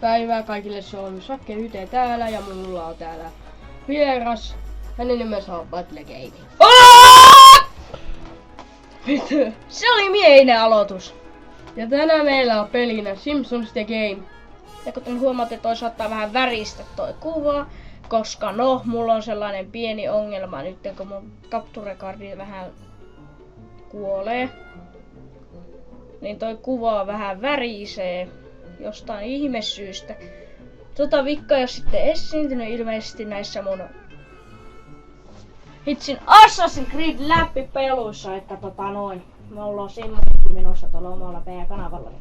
päivää kaikille, se on Sakke Hyte täällä ja mulla on täällä vieras. Hänen nimensä on Battle Game. Se oli miehinen aloitus. Ja tänään meillä on pelinä Simpsons The Game. Ja kuten huomaatte, toi saattaa vähän väristä toi kuva. Koska no, mulla on sellainen pieni ongelma nyt, kun mun capture cardi vähän kuolee. Niin toi kuva vähän värisee jostain ihmesyystä. Vikka ei oo sitten esiintynyt ilmeisesti näissä mun hitsin Assassin's Creed läppipeluissa, että me ollaan semmoinenkin menossa tuolla omalla pääkanavalla.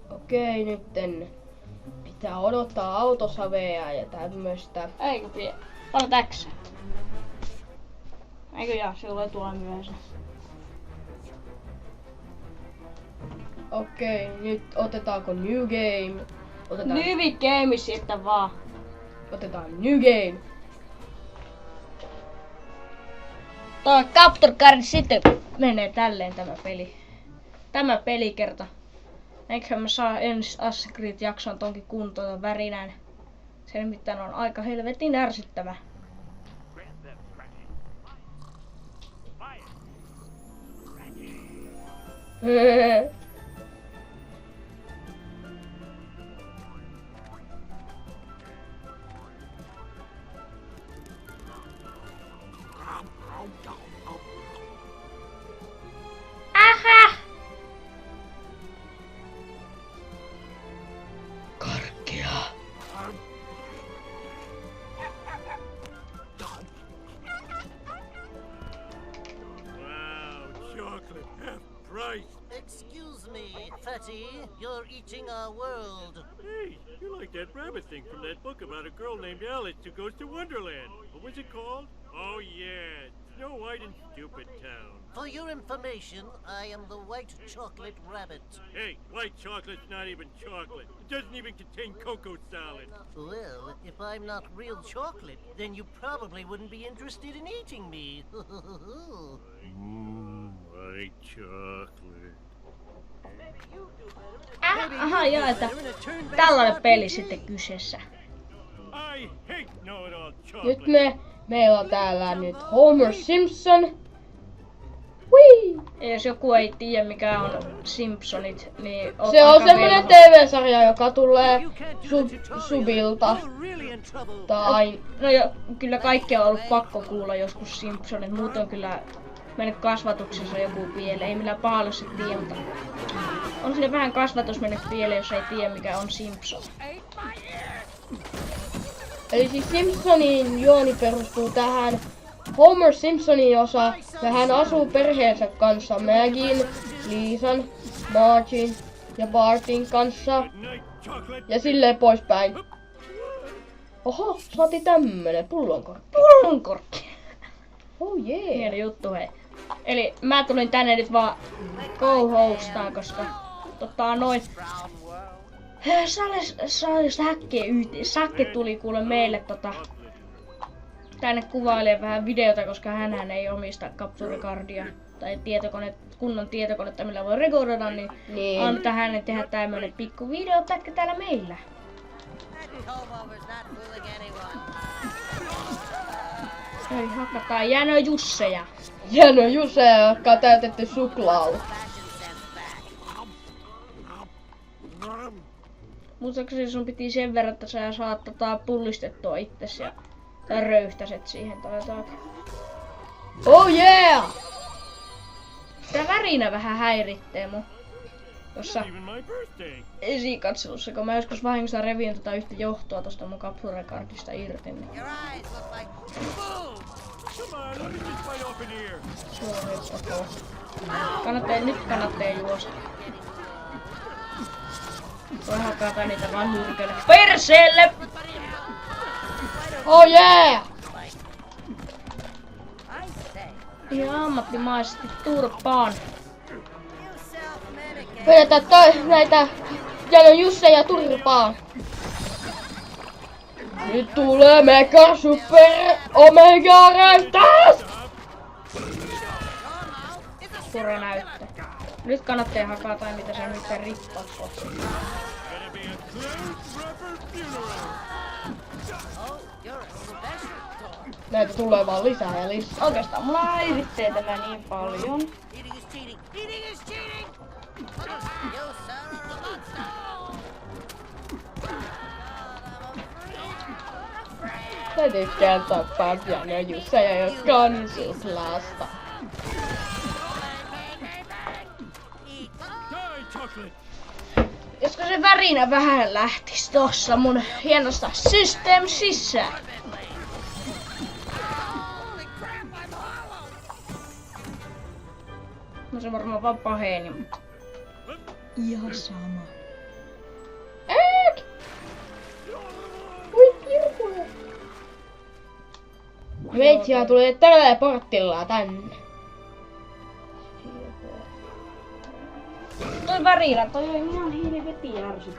Okei, nytten pitää odottaa autosavea ja tämmöstä. Eikö pidä? Anna X. Eikö jaa, se tulee tuolla myöhässä. Okei, nyt otetaanko New Game? New Game sitten vaan. Otetaan New Game. Tuo Capture Card sitten menee tälleen tämä pelikerta. Eiköhän mä saa ensi Assassin's Creed jakson tonkin kuntoon värinään. Se nimittäin on aika helvetin ärsyttävä. Aha! Karkea. Chocolate, half price. Excuse me, Fatty. You're eating our world. Hey, you're like that rabbit thing from that book about a girl named Alice who goes to Wonderland. What was it called? Oh yeah, Snow White and Stupid Town. For your information, I am the white chocolate rabbit. Hey, white chocolate's not even chocolate. It doesn't even contain cocoa salad. Well, if I'm not real chocolate, then you probably wouldn't be interested in eating me. White chocolate. Aha, joo, että tällainen peli sitten kyseessä. I hate know-it-all chocolate. Nyt meillä on täällä nyt Homer Simpson. Whee! Ja jos joku ei tiedä mikä on Simpsonit, niin se on semmonen TV-sarja, joka tulee Subilta. Tai no jo, kyllä kaikki on ollut pakko kuulla joskus Simpsonit, muuten on kyllä mennyt kasvatuksessa joku pieleen. Ei millään pahalla se tiedä, mutta on siinä vähän kasvatus mennyt pieleen, jos ei tiedä mikä on Simpson. eli siis Simpsonin juoni perustuu tähän Homer Simpsonin osa, ja hän asuu perheensä kanssa Magin, Lisan, Margin ja Bartin kanssa ja silleen poispäin. Oho, saatiin tämmönen pullonkorkki. Oh yeah. Hieno juttu hei. Eli mä tulin tänne nyt vaan co-hostaan, koska Sakke tuli kuule meille tänne kuvailee vähän videota, koska hänhän ei omista capture cardia tai kunnon tietokonetta, millä voi rekordoida, niin antaa hänen tehdä tämmönen pikku videopätkä täällä meillä. Eli hakataan Jänö Jusseja. Jänö Jusseja, jotka on täytetty suklaalla. Muistaakseni sun piti sen verran, että sä saat pullistettua itses tai röyhtäset siihen tai jotain. Oh yeah! Tää värinä vähän häiritsee mun. Jossa Even my birthday. esikatselussa, kun mä joskus vahingossa revin yhtä johtoa tosta mun capture cardista irti, niin Your eyes look like boom. Come on, let me get my open ear. Nyt kannattaa juosta. Voi hakata niitä vaan nyrkelle perseelle! Oh yeah! Ihan ammattimaisesti turpaan. Vedetään näitä Jänö Jusseja turpaan. Nyt tulee Mega Super Omega Räystäs! Puro näyttää. Nyt kannattaa hakata mitä se nyt rippaat kohta. Gonna be a close, proper funeral. Oh, you're a special dog. Näitä tulee vaan lisää ja lisää. Oikeastaan mulla häiritsee tämä niin paljon. Eating is cheating. Eating is cheating. You son of a monster. Sä tykkään tappaa pianoja jusseja, jotka on niin suklaasta. Die, chocolate. Josko se värinä vähän lähtis tossa mun hienosta Systemsissä. No se varmaan vaan paheni, mutta ihan sama. Veitsiä tulee tällä portilla tänne. Toi värinä, toi on ihan hiiliveti järsyt.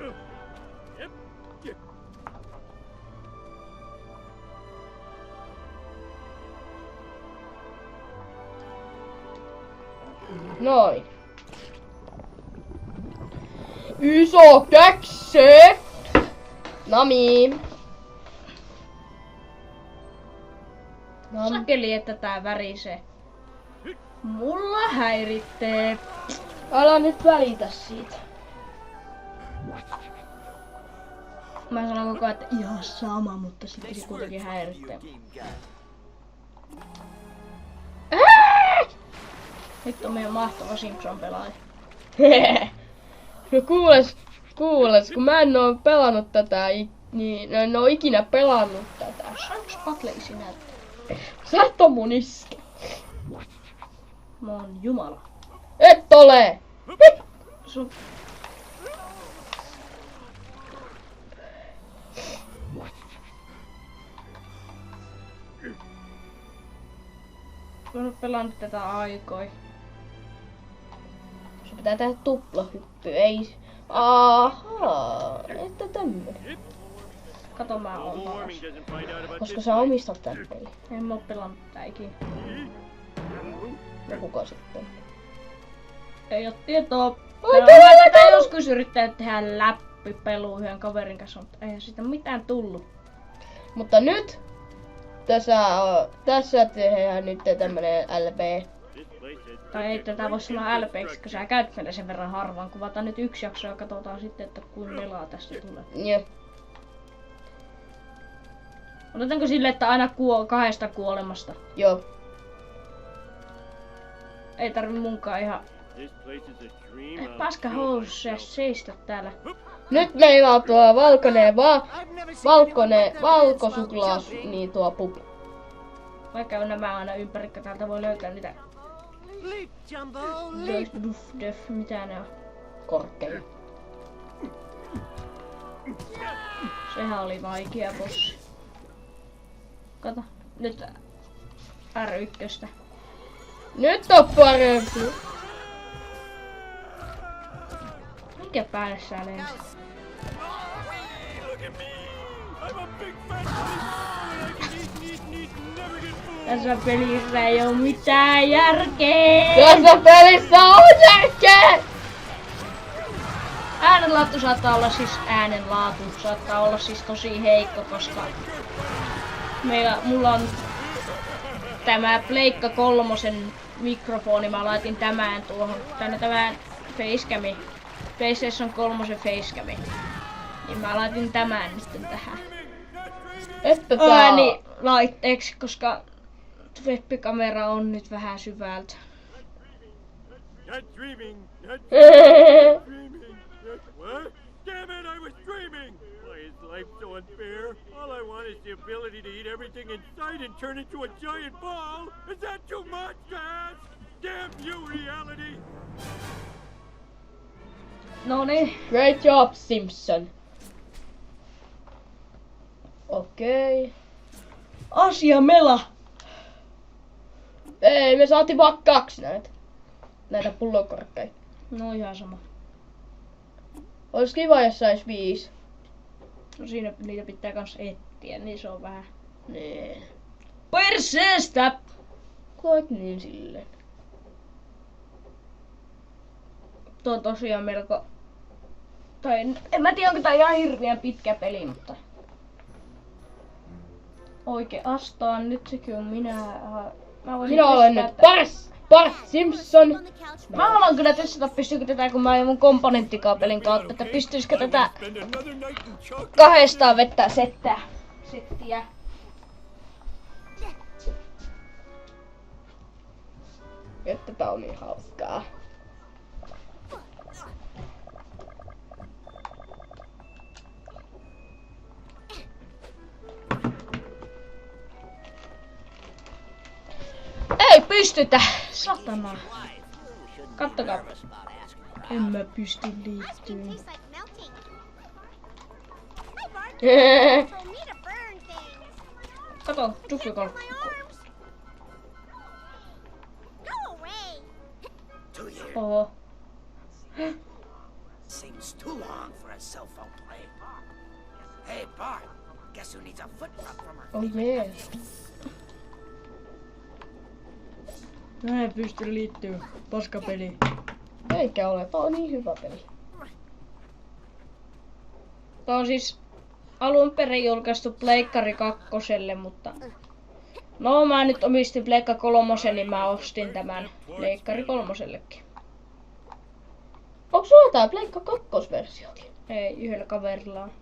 Noin. Iso käkse! Nami. Sakeli, että tää värisee. Mulla häiritsee. Älä nyt välitä siitä. Mä sanon koko ajan, että ihan sama, mutta sitten se kuitenkin häiritsee. Nyt on meidän mahtava Simpson-pelaaja. No kuules, kun mä en oo pelannut tätä, niin en oo ikinä pelannut tätä. Saanko Patleisi näyttää? Sä et oo mun iskä. Mä oon Jumala. Et ole! Sun... Mä oon pelannut tätä aikoi. Se pitää tehdä tuplahyppy, ei... Ahaa, että tämmönen. Kato, mä oon Global paras. warming doesn't find out about Koska this. sä omistat tän pelin. En mä oo pelannut tätä ikinä. Ja kuka sitten? Ei oo tietoa. Oi, Mä kyllä, oon tätä kyllä. joskus yrittänyt tehdä läppipelua yhden kaverin kanssa, mutta eihän siitä mitään tullut. Mutta nyt tässä tehdään nyt tämmönen LP. This place is Tai ei tätä voi sanoa LP:ksi, kun sä käyt meillä sen verran harvaan. Kuvataan nyt yksi jakso ja katsotaan sitten, että kuinka nelaa tästä tulee. Joo. Otetaanko sille, että aina kahdesta kuolemasta? Joo. Ei tarvi munkaan ihan this place is a dream. of paska housussa ja seistä täällä. Nyt meillä on tuo valkoinen, I've never seen anyone like that valkosuklaa, with jumping. niin tuo pupu. Vaikka on nämä aina ympäri, täältä voi löytää niitä Leap, Jumbo, leap. Duff Duff, mitä ne on. Korkkeja. Sehän oli vaikea bossi. Kato, nyt R1. Nyt on parempi. Mikä päälle sä lensit? Look at me! I'm a big fat and I can eat, never get full. Tässä pelissä ei oo mitään järkeä. Tässä pelissä on järkeä! Äänenlaatu saattaa olla siis tosi heikko, koska mulla on tämä Pleikka 3 mikrofoni, mä laitin tämän tuohon, tämän facecami, PlayStation 3 facecami. Niin mä laitin tämän nyt tähän Että tää... äänilaitteeksi, koska webbikamera on nyt vähän syvältä. Not dreaming. Not dreaming. What? Damn it, I was dreaming! Why is life so unfair? All I want is the ability to eat everything in sight and turn into a giant ball! Is that too much to ask? Damn you, reality! Noniin, Great job, Simpson. Okei. asia mela. Ei, me saatiin vaan 2 näitä pullokorkkeja. No ihan sama. Olis kiva, jos sais 5. No siinä niitä pitää kans etsiä, niin se on vähän Nee. perseestä. Koet niin silleen. Tuo on tosiaan melko... Tai en mä tiedä, onko tää ihan hirveän pitkä peli, mutta... Oikein astaan, nyt sekin on Minä olen nyt Bart Simpson. Mä haluan kyllä testata, pystyykö tätä, kun mä mun komponenttikaapelin kautta, että pystyisikö tätä kahdestaan vettää settiä. Että tää on niin hauskaa. Ei pystytä! Satana. Kattokaa. En mä pysty liittyyn. Kato, Duffikolkku. Oho. Seems too long for a cell phone play. Hey Bart, guess who needs a foot rub from her? Oh yeah. Mä en pysty liittyä. Paskapeli. Eikä ole, tää on niin hyvä peli. Tää on siis alun perin julkaistu Pleikkari 2, mutta... No mä nyt omistin Pleikka 3, niin mä ostin tämän Pleikkari 3:llekin. Onko sulla tää Pleikka 2-versiokin? Ei, yhdellä kaverilla on.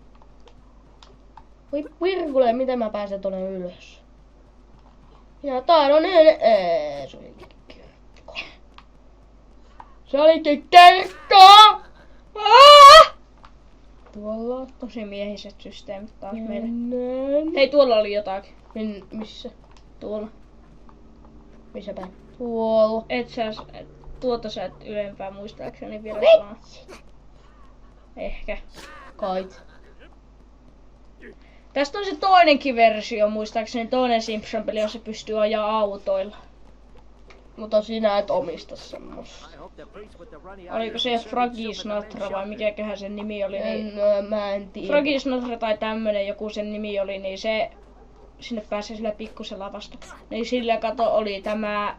Voi virkule, miten mä pääsen tonne ylös? Ja tää on se olikin kirkko. Se olikin kirkko! Tuolla tosi miehiset systeemit taas meille. Mennään. Hei, tuolla oli jotakin. Missä? Tuolla. Missä päin? Tuolla. Tuota sä et ylempää muistaakseni vielä saa. Ehkä. Kait. Tästä on se toinenkin versio, muistaakseni toinen Simpson-peli, jossa pystyy ajaa autoilla. Mutta sinä et omista semmoista. Oliko se Fragisnatra vai mikäköhän sen nimi oli? Niin Mä en tiedä. Fragisnatra tai tämmönen joku sen nimi oli, niin se sinne pääsee sillä pikkusella vasta. Niin sillä kato oli tämä...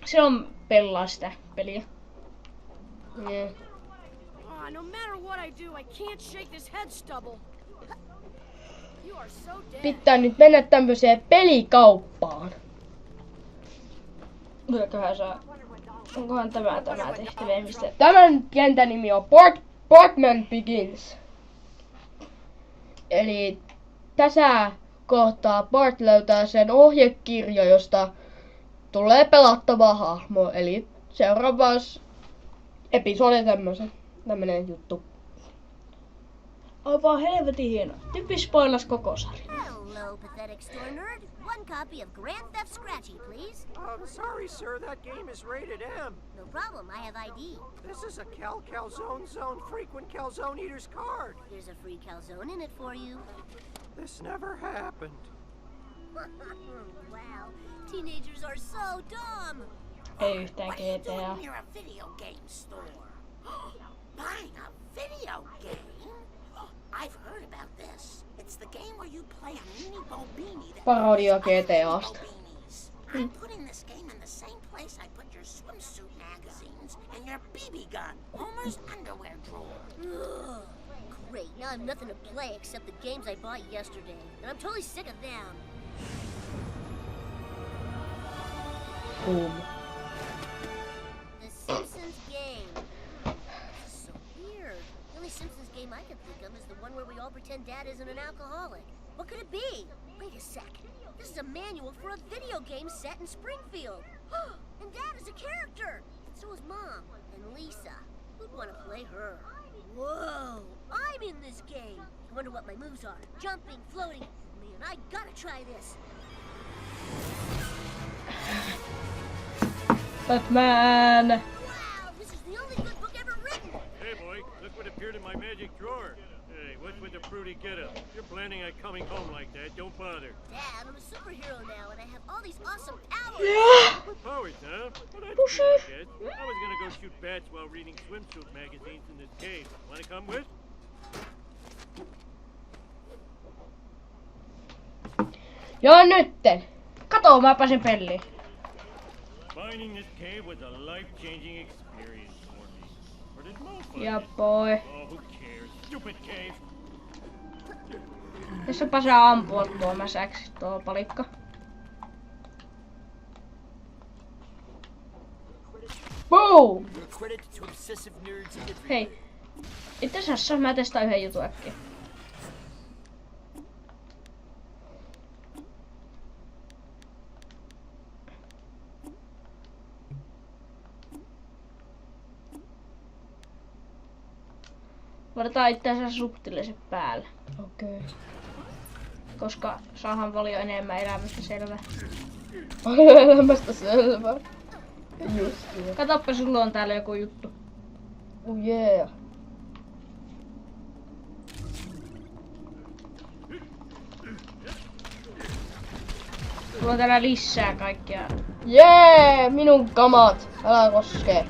Se on pelaa sitä peliä. Yeah. No matter what I do, I can't shake this head stubble. You are so dead. Pitää nyt mennä tämmöiseen pelikauppaan. Onkohan tämä tehtävä, mistä... Tämän kentän nimi on Bartman Begins. Eli tässä kohtaa Bart löytää sen ohjekirja, josta tulee pelattava hahmo. Eli seuraavassa episodi tämmönen juttu. Aivan helvetin hieno. Tippi spoilas koko sarja. Hello, pathetic store nerd. One copy of Grand Theft Scratchy, please. Sorry, sir, that game is rated M. No problem, I have ID. This is a Calzone Zone frequent Calzone Eater's card. There's a free calzone in it for you. This never happened. Wow, teenagers are so dumb. Ei yhtään What are you GTA. doing near a video game store? Buying a video game? I've heard about this. It's the game where you play a mini Bobini that Parodia plays other GTAsta. Bobinis. I'm putting this game in the same place I put your swimsuit magazines and your BB gun, Homer's underwear drawer. Ugh, great, now I have nothing to play except the games I bought yesterday. And I'm totally sick of them. Boom. The Simpsons game. This is so weird. The only Simpsons game I can think of is the one where we all pretend Dad isn't an alcoholic. What could it be? Wait a sec. This is a manual for a video game set in Springfield. And Dad is a character. And so is Mom and Lisa. Who'd want to play her? Whoa! I'm in this game. I wonder what my moves are. Jumping, floating. Man, I gotta try this. Batman! Wow, this is the only good book ever written. Hey, boy, look what appeared in my magic drawer. Hey, what's with the fruity getup? You're planning on coming home like that. Don't bother. Dad, I'm a superhero now, and I have all these awesome powers. Powers, huh? Well, that's cool, I guess. I was gonna go shoot bats while reading swimsuit magazines in this cave. Wanna come with? Ja nytten. Kato, mä pääsin peliin. Finding this cave was a life-changing experience. Ja boy. Oh, who cares? Stupid cave. Tässäpä saa ampua tuo mäsäksi tuo palikka. Boom! Hei. Itse asiassa mä testaan yhden jutun äkkiä. Laitetaan itse asiassa subtiiliset päälle. Okei. Koska saahan paljon enemmän elämästä selvää. Elämästä selvä. Just niin. Katoppa, sulla on täällä joku juttu. Oh yeah. Sulla on täällä lisää kaikkia. Jee, minun kamat. Älä koske.